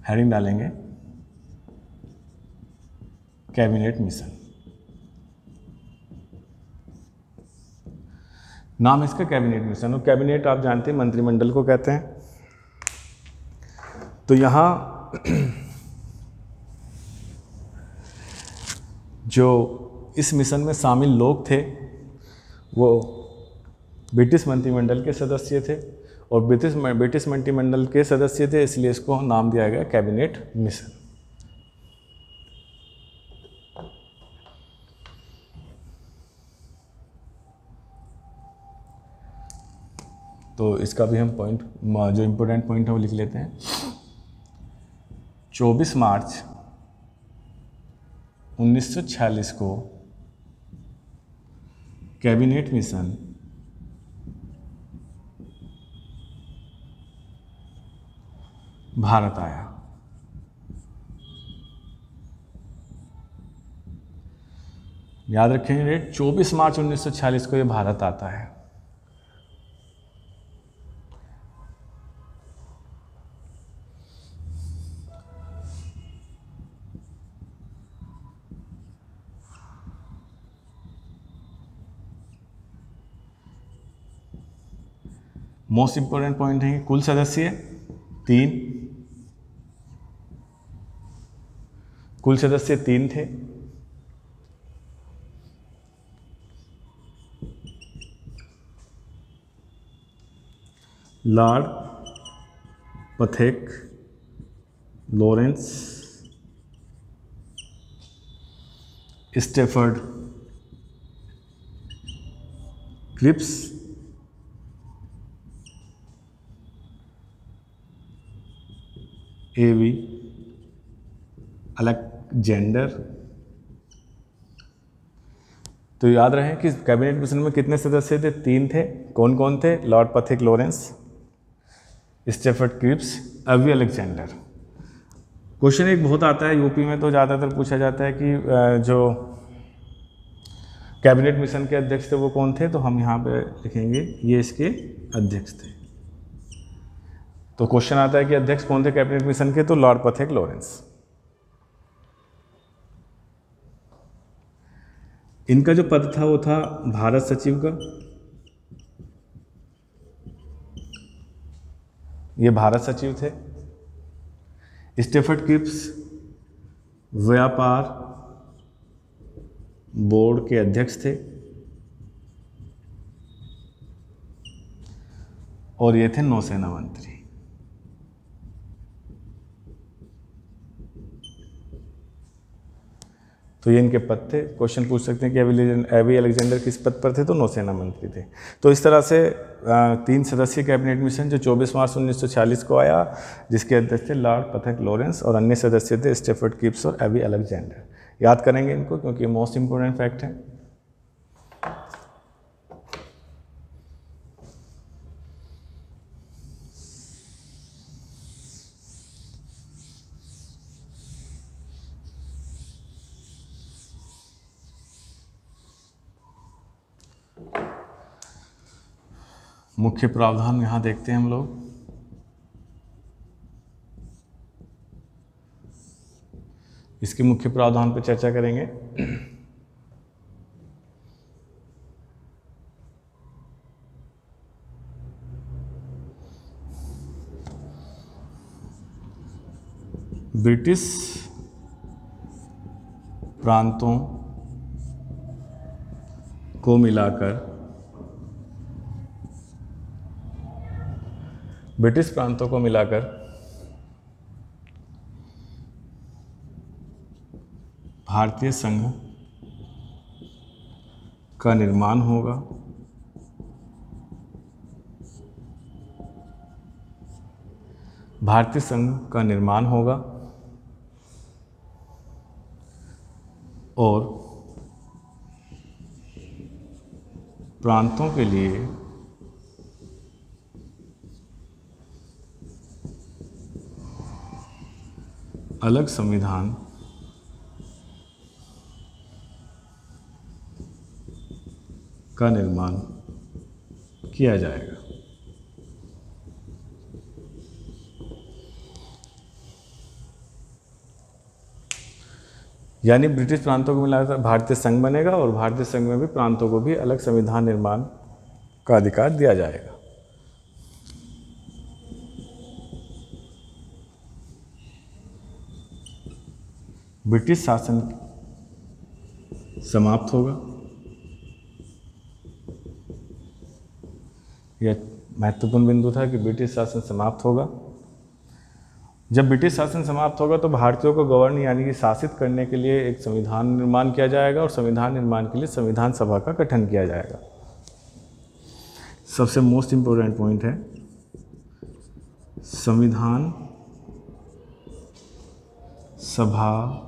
Heading डालेंगे cabinet mission. नाम इसका कैबिनेट मिशन, और कैबिनेट आप जानते हैं मंत्रिमंडल को कहते हैं। तो यहाँ जो इस मिशन में शामिल लोग थे वो ब्रिटिश मंत्रिमंडल के सदस्य थे, और ब्रिटिश मंत्रिमंडल के सदस्य थे, इसलिए इसको नाम दिया गया कैबिनेट मिशन। तो इसका भी हम पॉइंट, जो इम्पोर्टेंट पॉइंट है वो लिख लेते हैं। 24 मार्च 1946 को कैबिनेट मिशन भारत आया। याद रखेंगे डेट, 24 मार्च 1946 को ये भारत आता है। मोस्ट इंपोर्टेंट पॉइंट है कुल सदस्य 3, कुल सदस्य 3 थे। लॉर्ड पथेक लॉरेंस, स्टेफर्ड क्रिप्स, एवी अलेक्जेंडर। तो याद रहे कि कैबिनेट मिशन में कितने सदस्य थे? 3 थे। कौन कौन थे? लॉर्ड पथिक लॉरेंस, स्टेफर्ड क्रिप्स, एवी अलेक्जेंडर। क्वेश्चन एक बहुत आता है यूपी में, तो ज़्यादातर पूछा जाता है कि जो कैबिनेट मिशन के अध्यक्ष थे वो कौन थे, तो हम यहाँ पे लिखेंगे ये इसके अध्यक्ष थे। तो क्वेश्चन आता है कि अध्यक्ष कौन थे कैबिनेट मिशन के, तो लॉर्ड पथिक लॉरेंस। इनका जो पद था वो था भारत सचिव का। ये भारत सचिव थे। स्टेफर्ड क्रिप्स व्यापार बोर्ड के अध्यक्ष थे, और ये थे नौसेना मंत्री। तो ये इनके पद थे। क्वेश्चन पूछ सकते हैं कि एवी अलेक्जेंडर किस पद पर थे, तो नौसेना मंत्री थे। तो इस तरह से 3 सदस्यीय कैबिनेट मिशन जो 24 मार्च 1946 को आया, जिसके अध्यक्ष थे लॉर्ड पथिक लॉरेंस, और अन्य सदस्य थे स्टेफर्ड क्रिप्स और एवी अलेक्जेंडर। याद करेंगे इनको क्योंकि मोस्ट इंपोर्टेंट फैक्ट है। मुख्य प्रावधान यहाँ देखते हैं हम लोग। इसके मुख्य प्रावधान पर चर्चा करेंगे। ब्रिटिश प्रांतों को मिलाकर भारतीय संघ का निर्माण होगा। भारतीय संघ का निर्माण होगा और प्रांतों के लिए अलग संविधान का निर्माण किया जाएगा। यानी ब्रिटिश प्रांतों को मिलाकर भारतीय संघ बनेगा और भारतीय संघ में भी प्रांतों को भी अलग संविधान निर्माण का अधिकार दिया जाएगा। ब्रिटिश शासन समाप्त होगा। यह महत्वपूर्ण बिंदु था कि ब्रिटिश शासन समाप्त होगा। जब ब्रिटिश शासन समाप्त होगा तो भारतीयों को गवर्न यानी कि शासित करने के लिए एक संविधान निर्माण किया जाएगा और संविधान निर्माण के लिए संविधान सभा का गठन किया जाएगा। सबसे मोस्ट इम्पोर्टेंट पॉइंट है संविधान सभा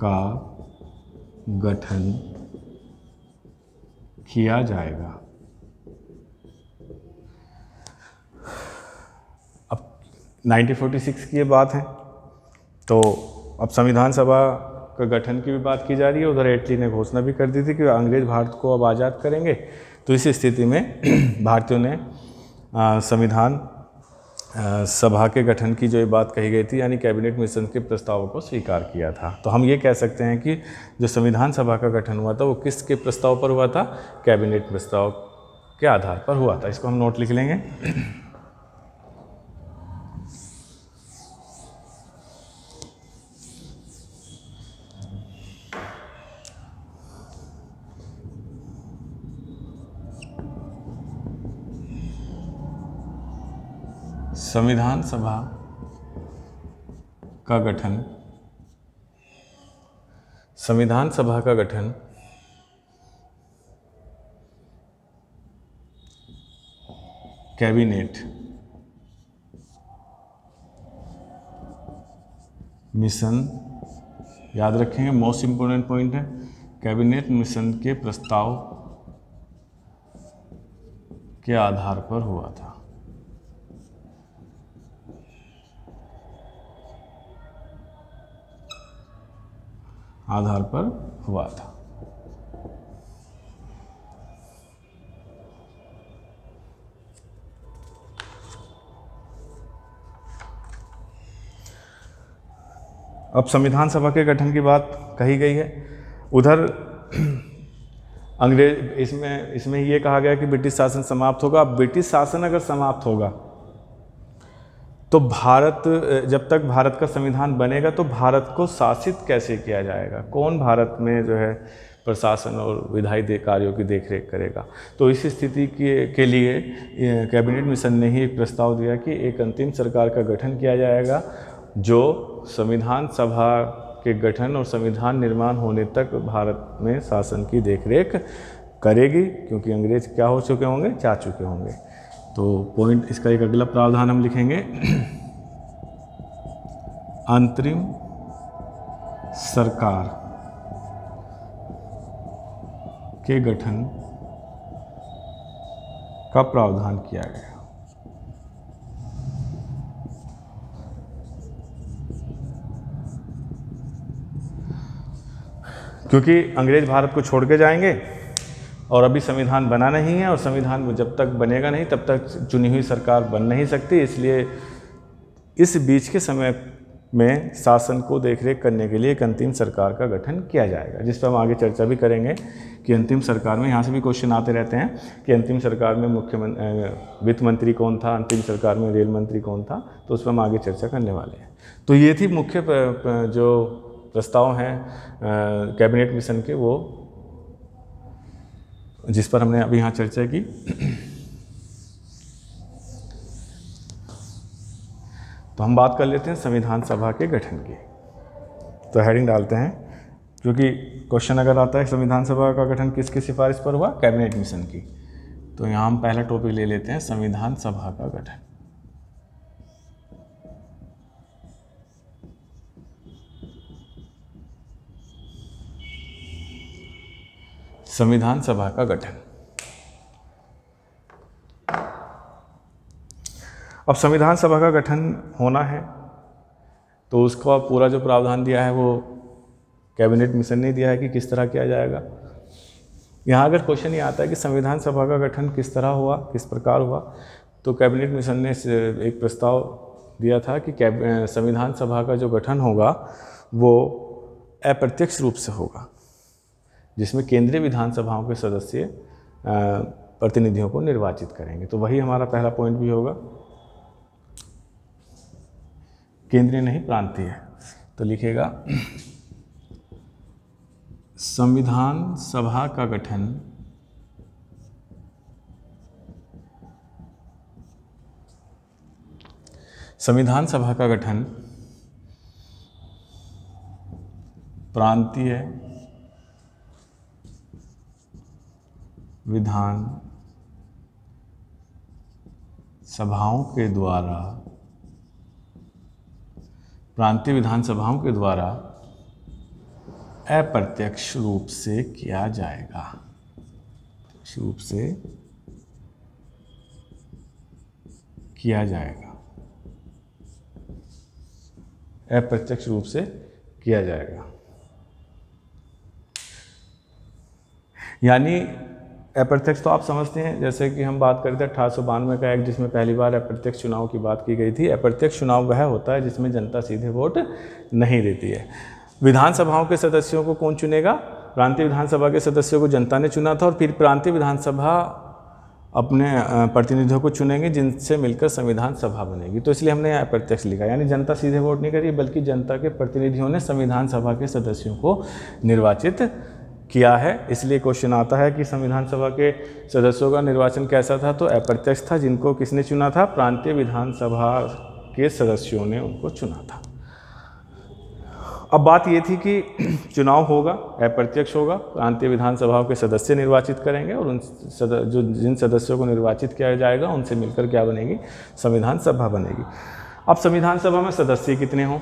का गठन किया जाएगा। अब 1946 की ये बात है, तो अब संविधान सभा का गठन की भी बात की जा रही है। उधर एटली ने घोषणा भी कर दी थी कि अंग्रेज भारत को अब आज़ाद करेंगे। तो इस स्थिति में भारतीयों ने संविधान सभा के गठन की जो ये बात कही गई थी यानी कैबिनेट मिशन के प्रस्तावों को स्वीकार किया था। तो हम ये कह सकते हैं कि जो संविधान सभा का गठन हुआ था वो किसके प्रस्ताव पर हुआ था? कैबिनेट प्रस्ताव के आधार पर हुआ था। इसको हम नोट लिख लेंगे। संविधान सभा का गठन कैबिनेट मिशन, याद रखेंगे मोस्ट इंपोर्टेंट पॉइंट है, कैबिनेट मिशन के प्रस्ताव के आधार पर हुआ था। आधार पर हुआ था। अब संविधान सभा के गठन की बात कही गई है। उधर अंग्रेज इसमें ये कहा गया कि ब्रिटिश शासन समाप्त होगा। अब ब्रिटिश शासन अगर समाप्त होगा तो भारत, जब तक भारत का संविधान बनेगा तो भारत को शासित कैसे किया जाएगा? कौन भारत में जो है प्रशासन और विधायी कार्यों की देखरेख करेगा? तो इस स्थिति के लिए कैबिनेट मिशन ने ही एक प्रस्ताव दिया कि एक अंतिम सरकार का गठन किया जाएगा जो संविधान सभा के गठन और संविधान निर्माण होने तक भारत में शासन की देखरेख करेगी, क्योंकि अंग्रेज क्या हो चुके होंगे? जा चुके होंगे। तो पॉइंट इसका एक अगला प्रावधान हम लिखेंगे, अंतरिम सरकार के गठन का प्रावधान किया गया। क्योंकि अंग्रेज भारत को छोड़ के जाएंगे और अभी संविधान बना नहीं है और संविधान जब तक बनेगा नहीं तब तक चुनी हुई सरकार बन नहीं सकती। इसलिए इस बीच के समय में शासन को देखरेख करने के लिए एक अंतिम सरकार का गठन किया जाएगा, जिस पर हम आगे चर्चा भी करेंगे कि अंतिम सरकार में, यहाँ से भी क्वेश्चन आते रहते हैं कि अंतिम सरकार में वित्त मंत्री कौन था, अंतिम सरकार में रेल मंत्री कौन था, तो उस पर हम आगे चर्चा करने वाले हैं। तो ये थी मुख्य जो प्रस्ताव हैं कैबिनेट मिशन के, वो जिस पर हमने अभी यहाँ चर्चा की। तो हम बात कर लेते हैं संविधान सभा के गठन की। तो हेडिंग डालते हैं, क्योंकि क्वेश्चन अगर आता है संविधान सभा का गठन किसकी सिफारिश पर हुआ? कैबिनेट मिशन की। तो यहाँ हम पहला टॉपिक ले लेते हैं, संविधान सभा का गठन। संविधान सभा का गठन। अब संविधान सभा का गठन होना है तो उसका पूरा जो प्रावधान दिया है वो कैबिनेट मिशन ने दिया है कि किस तरह किया जाएगा। यहाँ अगर क्वेश्चन ये आता है कि संविधान सभा का गठन किस तरह हुआ, किस प्रकार हुआ, तो कैबिनेट मिशन ने एक प्रस्ताव दिया था कि संविधान सभा का जो गठन होगा वो अप्रत्यक्ष रूप से होगा, जिसमें केंद्रीय विधानसभाओं के सदस्य प्रतिनिधियों को निर्वाचित करेंगे। तो वही हमारा पहला पॉइंट भी होगा, केंद्रीय नहीं प्रांतीय। तो लिखेगा संविधान सभा का गठन प्रांतीय विधान सभाओं के द्वारा अप्रत्यक्ष रूप से किया जाएगा। अप्रत्यक्ष रूप से किया जाएगा। यानी अप्रत्यक्ष तो आप समझते हैं, जैसे कि हम बात करते हैं 1892 का एक्ट, जिसमें पहली बार अप्रत्यक्ष चुनाव की बात की गई थी। अप्रत्यक्ष चुनाव वह होता है जिसमें जनता सीधे वोट नहीं देती है। विधानसभाओं के सदस्यों को कौन चुनेगा? प्रांतीय विधानसभा के सदस्यों को जनता ने चुना था, और फिर प्रांतीय विधानसभा अपने प्रतिनिधियों को चुनेंगे, जिनसे मिलकर संविधान सभा बनेगी। तो इसलिए हमने अप्रत्यक्ष लिखा, यानी जनता सीधे वोट नहीं करी, बल्कि जनता के प्रतिनिधियों ने संविधान सभा के सदस्यों को निर्वाचित किया है। इसलिए क्वेश्चन आता है कि संविधान सभा के सदस्यों का निर्वाचन कैसा था? तो अप्रत्यक्ष था। जिनको किसने चुना था? प्रांतीय विधानसभा के सदस्यों ने उनको चुना था। अब बात ये थी कि चुनाव होगा, अप्रत्यक्ष होगा, प्रांतीय विधानसभाओं के सदस्य निर्वाचित करेंगे, और जिन सदस्यों को निर्वाचित किया जाएगा उनसे मिलकर क्या बनेगी? संविधान सभा बनेगी। अब संविधान सभा में सदस्य कितने हों?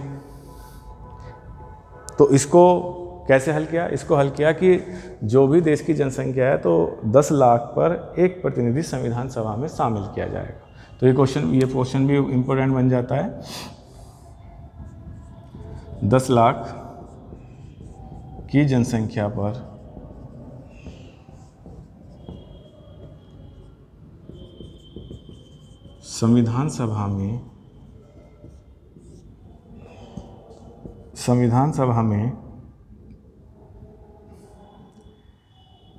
तो इसको कैसे हल किया? इसको हल किया कि जो भी देश की जनसंख्या है, तो 10 लाख पर एक प्रतिनिधि संविधान सभा में शामिल किया जाएगा। तो ये क्वेश्चन भी इम्पोर्टेंट बन जाता है। 10 लाख की जनसंख्या पर संविधान सभा में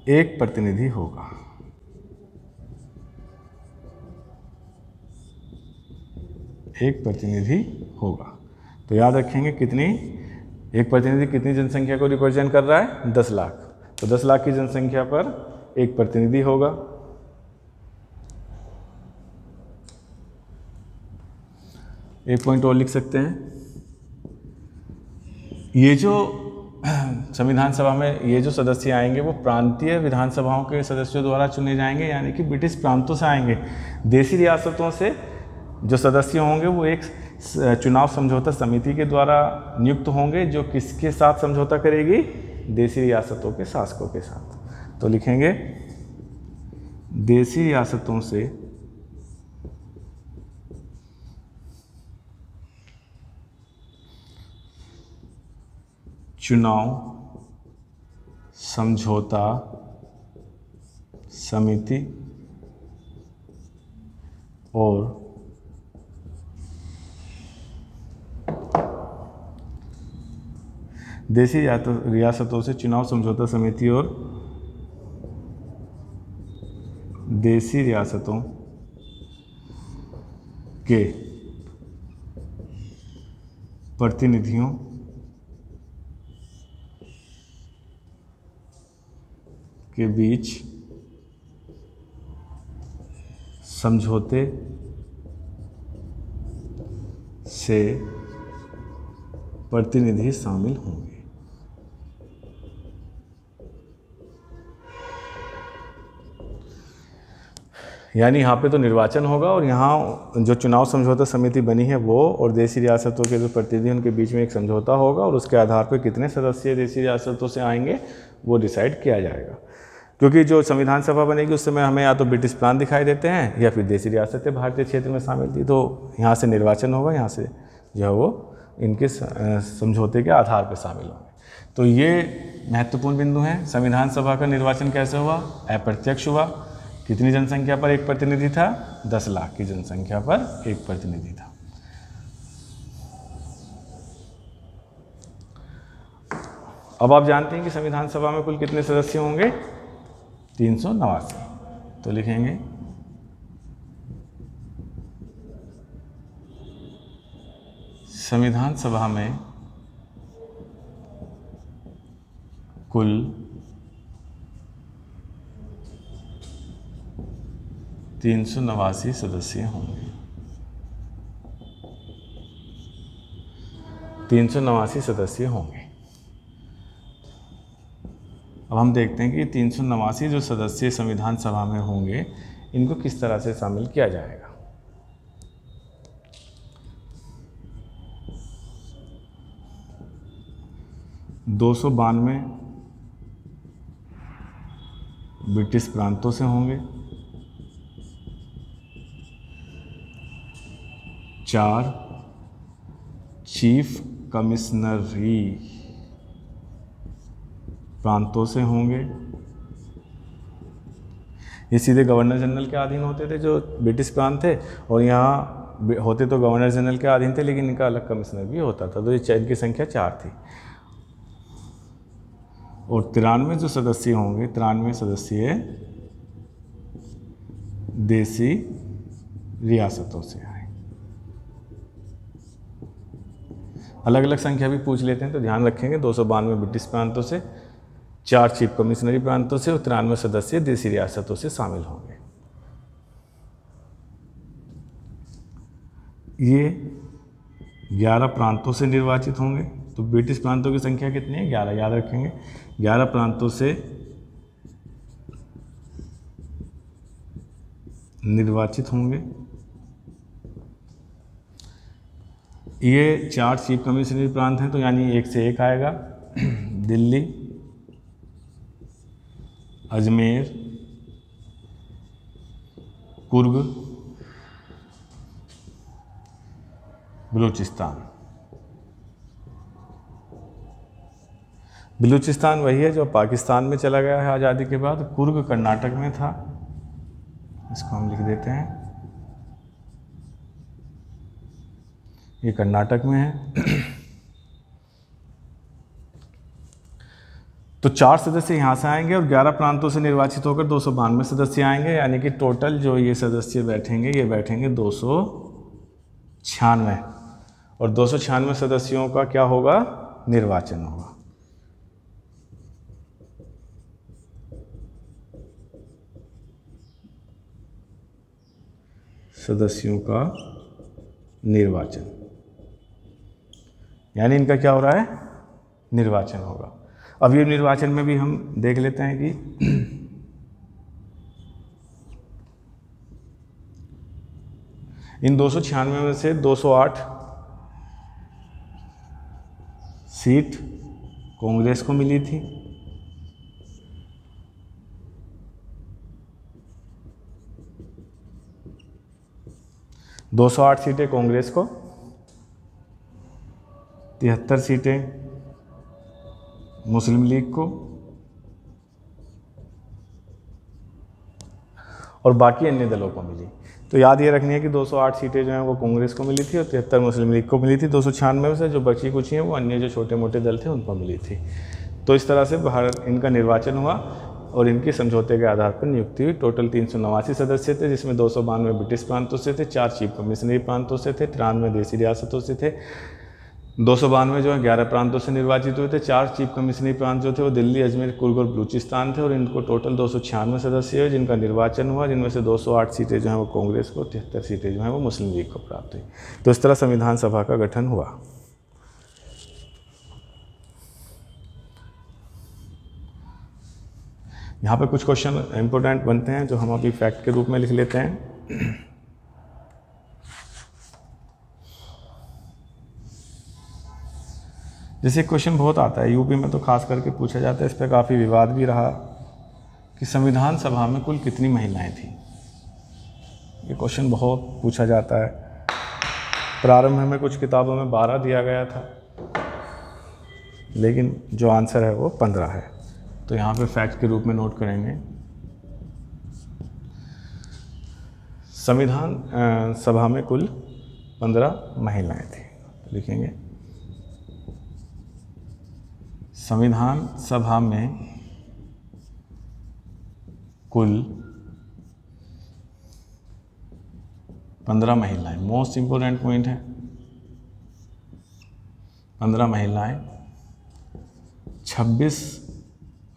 एक प्रतिनिधि होगा। तो याद रखेंगे कितनी, एक प्रतिनिधि कितनी जनसंख्या को रिप्रेजेंट कर रहा है? 10 लाख। तो 10 लाख की जनसंख्या पर एक प्रतिनिधि होगा। एक पॉइंट और लिख सकते हैं, ये जो संविधान सभा में ये जो सदस्य आएंगे वो प्रांतीय विधानसभाओं के सदस्यों द्वारा चुने जाएंगे, यानी कि ब्रिटिश प्रांतों से आएंगे। देशी रियासतों से जो सदस्य होंगे वो एक चुनाव समझौता समिति के द्वारा नियुक्त होंगे, जो किसके साथ समझौता करेगी? देशी रियासतों के शासकों के साथ। तो लिखेंगे देशी रियासतों से चुनाव समझौता समिति और देशी रियासतों से चुनाव समझौता समिति और देशी रियासतों के प्रतिनिधियों के बीच समझौते से प्रतिनिधि शामिल होंगे। यानी यहाँ पे तो निर्वाचन होगा, और यहाँ जो चुनाव समझौता समिति बनी है वो और देशी रियासतों के जो प्रतिनिधि उनके बीच में एक समझौता होगा, और उसके आधार पर कितने सदस्य देशी रियासतों से आएंगे वो डिसाइड किया जाएगा। क्योंकि जो संविधान सभा बनेगी उस समय हमें या तो ब्रिटिश प्रांत दिखाई देते हैं या फिर देशी रियासतें भारतीय क्षेत्र में शामिल थी। तो यहाँ से निर्वाचन होगा, यहाँ से जो है वो इनके समझौते के आधार पर शामिल होंगे। तो ये महत्वपूर्ण बिंदु हैं। संविधान सभा का निर्वाचन कैसे हुआ? अप्रत्यक्ष हुआ। कितनी जनसंख्या पर एक प्रतिनिधि था? 10 लाख की जनसंख्या पर एक प्रतिनिधि था। अब आप जानते हैं कि संविधान सभा में कुल कितने सदस्य होंगे? 389। तो लिखेंगे संविधान सभा में कुल 389 सदस्य होंगे। 389 सदस्य होंगे। अब हम देखते हैं कि 389 जो सदस्य संविधान सभा में होंगे इनको किस तरह से शामिल किया जाएगा। दो 292 ब्रिटिश प्रांतों से होंगे, 4 चीफ कमिश्नरी प्रांतों से होंगे। ये सीधे गवर्नर जनरल के अधीन होते थे जो ब्रिटिश प्रांत थे, और यहाँ होते तो गवर्नर जनरल के अधीन थे, लेकिन इनका अलग कमिश्नर भी होता था। तो ये इनकी संख्या 4 थी। और 93 जो सदस्य होंगे, 93 सदस्य देसी रियासतों से आए। अलग अलग संख्या भी पूछ लेते हैं तो ध्यान रखेंगे। 292 ब्रिटिश प्रांतों से, 4 चीफ कमिश्नरी प्रांतों से और 93 सदस्य देसी रियासतों से शामिल होंगे। ये 11 प्रांतों से निर्वाचित होंगे। तो ब्रिटिश प्रांतों की संख्या कितनी है? 11, याद रखेंगे। 11 प्रांतों से निर्वाचित होंगे। ये 4 चीफ कमिश्नरी प्रांत हैं, तो यानी एक से एक आएगा। दिल्ली, अजमेर, कुर्ग, बलूचिस्तान। बलूचिस्तान वही है जो पाकिस्तान में चला गया है आज़ादी के बाद। कुर्ग कर्नाटक में था, इसको हम लिख देते हैं, ये कर्नाटक में है। तो 4 सदस्य यहाँ से आएंगे और 11 प्रांतों से निर्वाचित होकर 292 सदस्य आएंगे, यानी कि टोटल जो ये सदस्य बैठेंगे ये बैठेंगे 296। और 296 सदस्यों का क्या होगा? निर्वाचन होगा। सदस्यों का निर्वाचन, यानी इनका क्या हो रहा है? निर्वाचन होगा। अब ये निर्वाचन में भी हम देख लेते हैं कि इन 296 में से 208 सीट कांग्रेस को मिली थी, 208 सीटें कांग्रेस को, 73 सीटें मुस्लिम लीग को, और बाकी अन्य दलों को मिली। तो याद ये रखनी है कि 208 सीटें जो हैं वो कांग्रेस को मिली थी और 73 मुस्लिम लीग को मिली थी। 296 में से जो बची कुछ हैं वो अन्य जो छोटे मोटे दल थे उनको मिली थी। तो इस तरह से भारत इनका निर्वाचन हुआ और इनके समझौते के आधार पर नियुक्ति हुई। टोटल 389 सदस्य थे, जिसमें 292 ब्रिटिश प्रांतों से थे, 4 चीफ कमिश्नरी प्रांतों से थे, 93 देसी रियासतों से थे। 292 जो है 11 प्रांतों से निर्वाचित हुए थे। 4 चीफ कमिश्नरी प्रांत जो थे वो दिल्ली, अजमेर, कुर्ग और बलूचिस्तान थे। और इनको टोटल 296 सदस्य है जिनका निर्वाचन हुआ, जिनमें से 208 सीटें जो हैं वो कांग्रेस को, 73 सीटें जो हैं वो मुस्लिम लीग को प्राप्त हुई। तो इस तरह संविधान सभा का गठन हुआ। यहाँ पे कुछ क्वेश्चन इंपॉर्टेंट बनते हैं जो हम अभी फैक्ट के रूप में लिख लेते हैं। जैसे क्वेश्चन बहुत आता है यूपी में, तो खास करके पूछा जाता है, इस पर काफ़ी विवाद भी रहा कि संविधान सभा में कुल कितनी महिलाएं थीं। ये क्वेश्चन बहुत पूछा जाता है। प्रारंभ में कुछ किताबों में 12 दिया गया था, लेकिन जो आंसर है वो 15 है। तो यहाँ पे फैक्ट के रूप में नोट करेंगे, संविधान सभा में कुल 15 महिलाएं थीं। लिखेंगे संविधान सभा में कुल 15 महिलाएं, मोस्ट इम्पोर्टेंट पॉइंट है, 15 महिलाएं, 26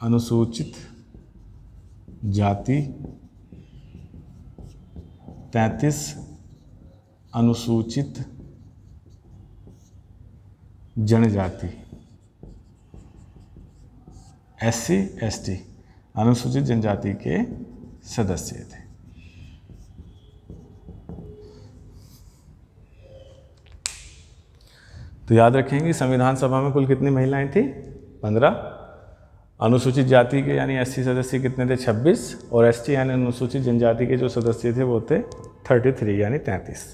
अनुसूचित जाति, 33 अनुसूचित जनजाति, SC ST अनुसूचित जनजाति के सदस्य थे। तो याद रखेंगे संविधान सभा में कुल कितनी महिलाएं थी? 15। अनुसूचित जाति के यानी SC सदस्य कितने थे? 26। और ST यानी अनुसूचित जनजाति के जो सदस्य थे वो थे 33 यानी 33।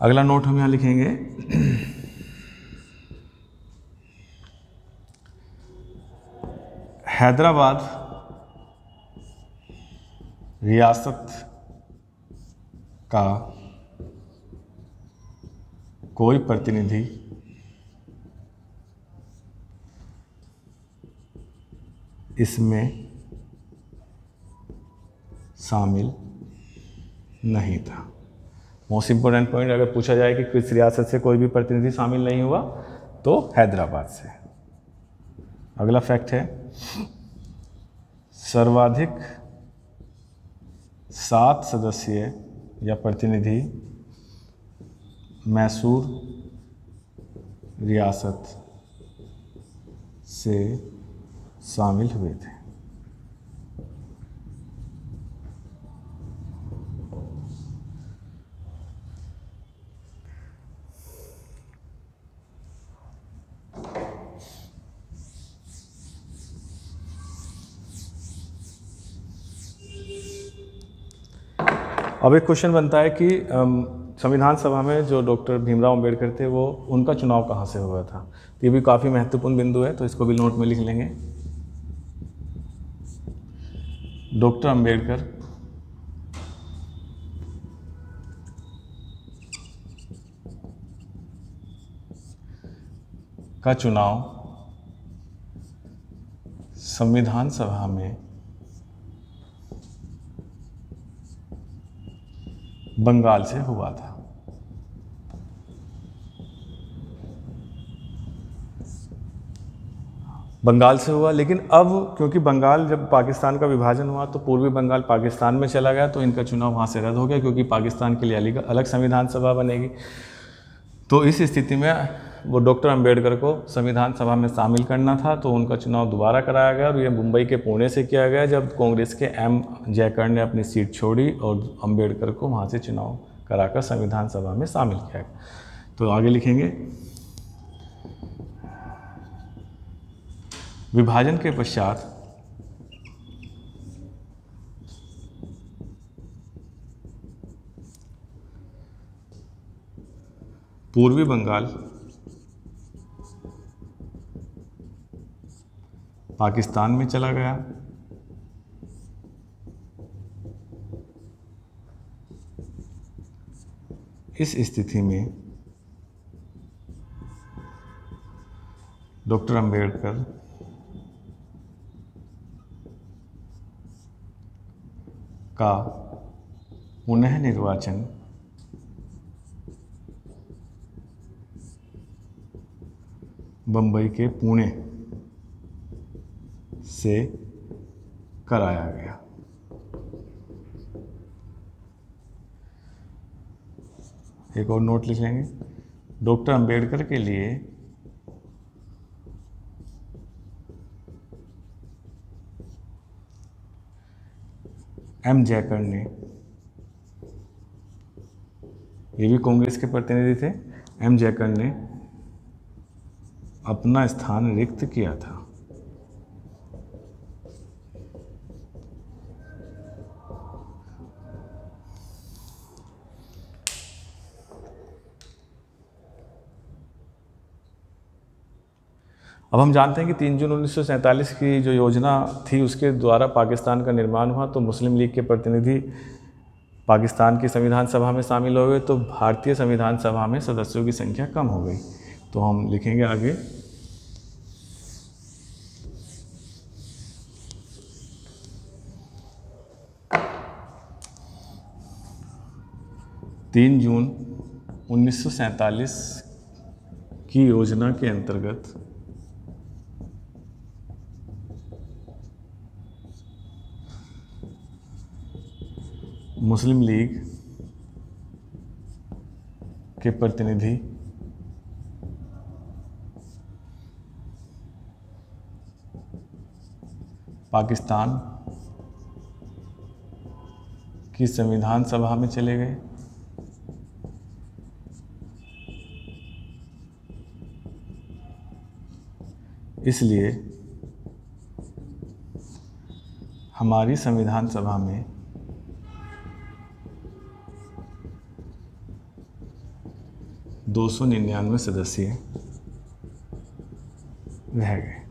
अगला नोट हम यहाँ लिखेंगे, हैदराबाद रियासत का कोई प्रतिनिधि इसमें शामिल नहीं था। मोस्ट इंपोर्टेंट पॉइंट, अगर पूछा जाए कि किस रियासत से कोई भी प्रतिनिधि शामिल नहीं हुआ तो हैदराबाद से। अगला फैक्ट है, सर्वाधिक 7 सदस्यीय या प्रतिनिधि मैसूर रियासत से शामिल हुए थे। अब एक क्वेश्चन बनता है कि संविधान सभा में जो डॉक्टर भीमराव अंबेडकर थे वो उनका चुनाव कहाँ से हुआ था? तो ये भी काफ़ी महत्वपूर्ण बिंदु है, तो इसको भी नोट में लिख लेंगे। डॉक्टर अंबेडकर का चुनाव संविधान सभा में बंगाल से हुआ था। बंगाल से हुआ, लेकिन अब क्योंकि बंगाल जब पाकिस्तान का विभाजन हुआ तो पूर्वी बंगाल पाकिस्तान में चला गया, तो इनका चुनाव वहाँ से रद्द हो गया क्योंकि पाकिस्तान के लिए अलग संविधान सभा बनेगी। तो इस स्थिति में वो डॉक्टर अंबेडकर को संविधान सभा में शामिल करना था, तो उनका चुनाव दोबारा कराया गया और ये मुंबई के पुणे से किया गया, जब कांग्रेस के M जयकर ने अपनी सीट छोड़ी और अंबेडकर को वहाँ से चुनाव कराकर संविधान सभा में शामिल किया गया। तो आगे लिखेंगे, विभाजन के पश्चात पूर्वी बंगाल पाकिस्तान में चला गया। इस स्थिति में डॉक्टर अंबेडकर का पुनः निर्वाचन बंबई के पुणे से कराया गया। एक और नोट लिख लेंगे, डॉक्टर अंबेडकर के लिए M जयकर ने, ये भी कांग्रेस के प्रतिनिधि थे, M जयकर ने अपना स्थान रिक्त किया था। अब हम जानते हैं कि 3 जून 1947 की जो योजना थी उसके द्वारा पाकिस्तान का निर्माण हुआ, तो मुस्लिम लीग के प्रतिनिधि पाकिस्तान की संविधान सभा में शामिल हो गए, तो भारतीय संविधान सभा में सदस्यों की संख्या कम हो गई। तो हम लिखेंगे आगे 3 जून 1947 की योजना के अंतर्गत मुस्लिम लीग के प्रतिनिधि पाकिस्तान की संविधान सभा में चले गए। इसलिए हमारी संविधान सभा में दो 299 सदस्य रह गए।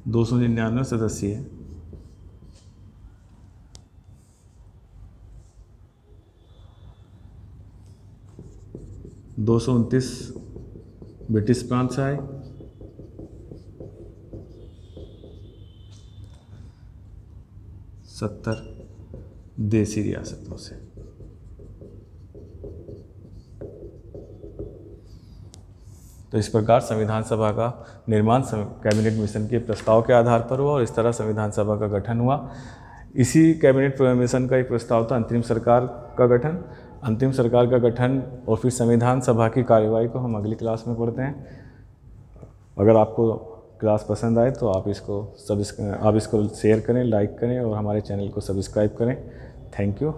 दो 299 सदस्य 229 ब्रिटिश प्रांत से आए, 70 देसी रियासतों से। तो इस प्रकार संविधान सभा का निर्माण कैबिनेट मिशन के प्रस्ताव के आधार पर हुआ और इस तरह संविधान सभा का गठन हुआ। इसी कैबिनेट मिशन का एक प्रस्ताव था अंतरिम सरकार का गठन। अंतिम सरकार का गठन और फिर संविधान सभा की कार्यवाही को हम अगली क्लास में पढ़ते हैं। अगर आपको क्लास पसंद आए तो आप इसको शेयर करें, लाइक करें और हमारे चैनल को सब्सक्राइब करें। Thank you.